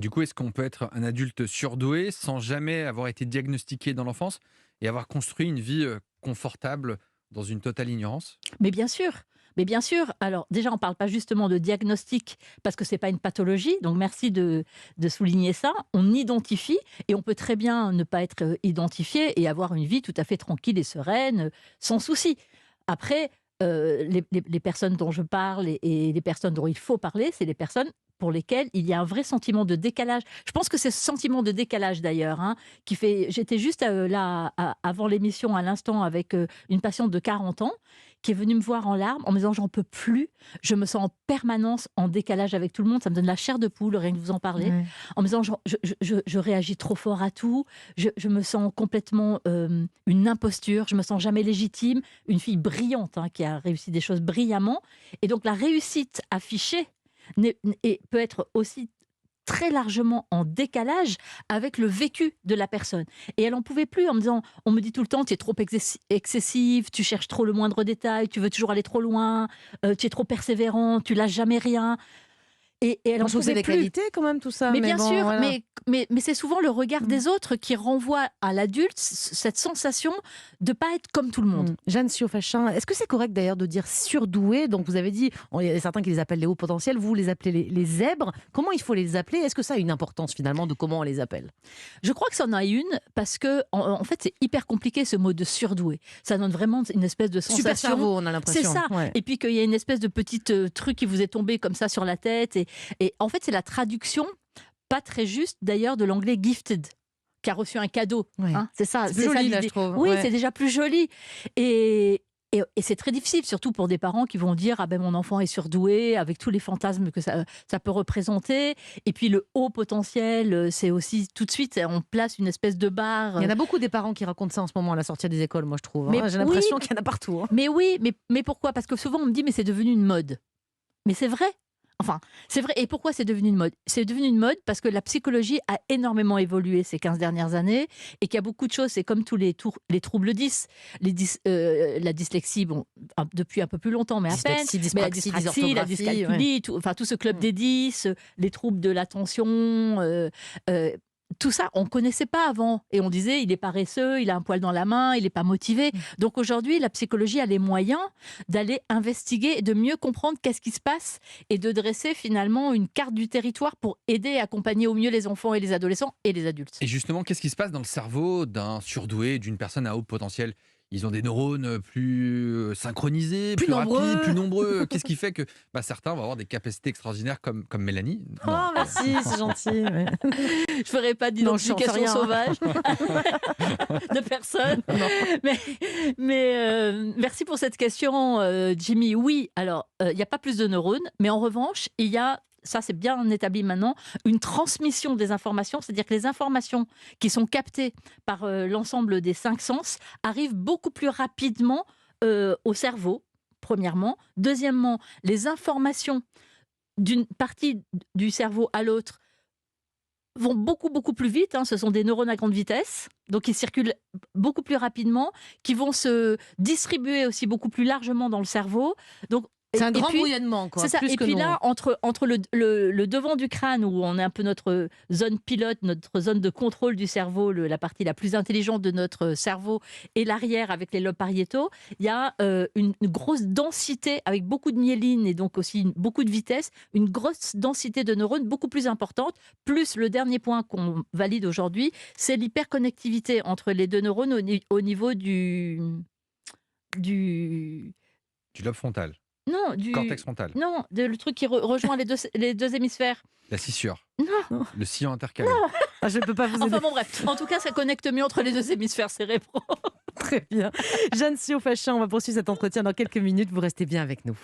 Du coup, est-ce qu'on peut être un adulte surdoué sans jamais avoir été diagnostiqué dans l'enfance et avoir construit une vie confortable dans une totale ignorance? Mais bien sûr, mais bien sûr. Alors déjà, on ne parle pas justement de diagnostic parce que c'est pas une pathologie, donc merci de souligner ça. On identifie et on peut très bien ne pas être, identifié et avoir une vie tout à fait tranquille et sereine, sans souci. Après, les personnes dont je parle et les personnes dont il faut parler, c'est les personnes pour lesquelles il y a un vrai sentiment de décalage. Je pense que c'est ce sentiment de décalage d'ailleurs, hein, qui fait j'étais juste, là, a avant l'émission, à l'instant, avec, une patiente de 40 ans qui est venue me voir en larmes en me disant: «J'en peux plus, je me sens en permanence en décalage avec tout le monde, ça me donne la chair de poule rien que de vous en parler». Ouais. En me disant: Je réagis trop fort à tout, je me sens complètement, une imposture, je me sens jamais légitime». Une fille brillante, hein, qui a réussi des choses brillamment et donc la réussite affichée peut être aussi très largement en décalage avec le vécu de la personne. Et elle en pouvait plus en me disant, on me dit tout le temps, tu es trop excessive, tu cherches trop le moindre détail, tu veux toujours aller trop loin, tu es trop persévérant, tu lâches jamais rien. Et elle Moi, en je trouve que c'est pouvait des plus. qualités quand même tout ça, Mais mais bien bon, sûr, voilà. mais c'est souvent le regard Mmh. des autres qui renvoie à l'adulte cette sensation de pas être comme tout le monde. Jeanne Siofachin, est-ce que c'est correct d'ailleurs de dire surdoué? Donc vous avez dit, il y a certains qui les appellent les hauts potentiels, vous les appelez les zèbres. Comment il faut les appeler? Est-ce que ça a une importance finalement de comment on les appelle? Je crois que ça en a une parce que en fait, c'est hyper compliqué ce mot de surdoué. Ça donne vraiment une espèce de Super sensation. cerveau, on a C'est l'impression. ça. Ouais. Et puis qu'il y a une espèce de petite truc qui vous est tombé comme ça sur la tête. Et en fait, c'est la traduction, pas très juste d'ailleurs, de l'anglais gifted, qui a reçu un cadeau. Ouais. Hein, C'est plus c'est ça joli là, je l'idée. trouve. Oui, Ouais. c'est déjà plus joli. Et, et c'est très difficile, surtout pour des parents qui vont dire: ah ben mon enfant est surdoué, avec tous les fantasmes que ça peut représenter. Et puis le haut potentiel, c'est aussi tout de suite, on place une espèce de barre. Il y en a beaucoup des parents qui racontent ça en ce moment à la sortie des écoles, moi je trouve, Mais hein. J'ai oui, l'impression qu'il y en a partout, hein. mais oui, mais pourquoi? Parce que souvent on me dit: «Mais c'est devenu une mode». Mais c'est vrai. Enfin, c'est vrai. Et pourquoi c'est devenu une mode? C'est devenu une mode parce que la psychologie a énormément évolué ces 15 dernières années et qu'il y a beaucoup de choses, c'est comme tous les troubles 10. La dyslexie, bon, depuis un peu plus longtemps, mais à peine. Dyslexie, Mais la dyspraxie, dyspraxie, la dysorthographie, ouais. dyscalculie, enfin tout ce club Mmh. des 10, les troubles de l'attention, euh, tout ça, on ne connaissait pas avant. Et on disait, il est paresseux, il a un poil dans la main, il n'est pas motivé. Donc aujourd'hui, la psychologie a les moyens d'aller investiguer et de mieux comprendre qu'est-ce qui se passe et de dresser finalement une carte du territoire pour aider et accompagner au mieux les enfants et les adolescents et les adultes. Et justement, qu'est-ce qui se passe dans le cerveau d'un surdoué, d'une personne à haut potentiel? Ils ont des neurones plus synchronisés, Plus plus rapides, nombreux. plus nombreux. Qu'est-ce qui fait que certains vont avoir des capacités extraordinaires comme Mélanie? Non. Oh merci, c'est gentil. Ouais. Je ferai pas Non, j'en sais d'identification rien. sauvage de personne. Non. Mais, merci pour cette question, Jimmy. Oui, alors, il n'y a pas plus de neurones, mais en revanche, il y a, ça c'est bien établi maintenant, une transmission des informations, c'est-à-dire que les informations qui sont captées par l'ensemble des 5 sens arrivent beaucoup plus rapidement au cerveau, premièrement. Deuxièmement, les informations d'une partie du cerveau à l'autre vont beaucoup, beaucoup plus vite, hein. Ce sont des neurones à grande vitesse, donc ils circulent beaucoup plus rapidement, qui vont se distribuer aussi beaucoup plus largement dans le cerveau. Donc, C'est un et grand puis, bouillonnement, quoi, c'est ça. plus Et que puis nous. là, entre le devant du crâne, où on est un peu notre zone pilote, notre zone de contrôle du cerveau, la partie la plus intelligente de notre cerveau, et l'arrière avec les lobes pariétaux, il y a une grosse densité avec beaucoup de myéline et donc aussi beaucoup de vitesse, une grosse densité de neurones beaucoup plus importante. Plus le dernier point qu'on valide aujourd'hui, c'est l'hyperconnectivité entre les deux neurones au niveau du Du lobe frontal, non, cortex frontal, le truc qui rejoint les deux hémisphères. la scissure, Non, le sillon intercalé. Ah, je ne peux pas vous aider. enfin bon bref. En tout cas, ça connecte mieux entre les deux hémisphères cérébraux. Très bien. Jeanne Siofachin, on va poursuivre cet entretien dans quelques minutes. Vous restez bien avec nous.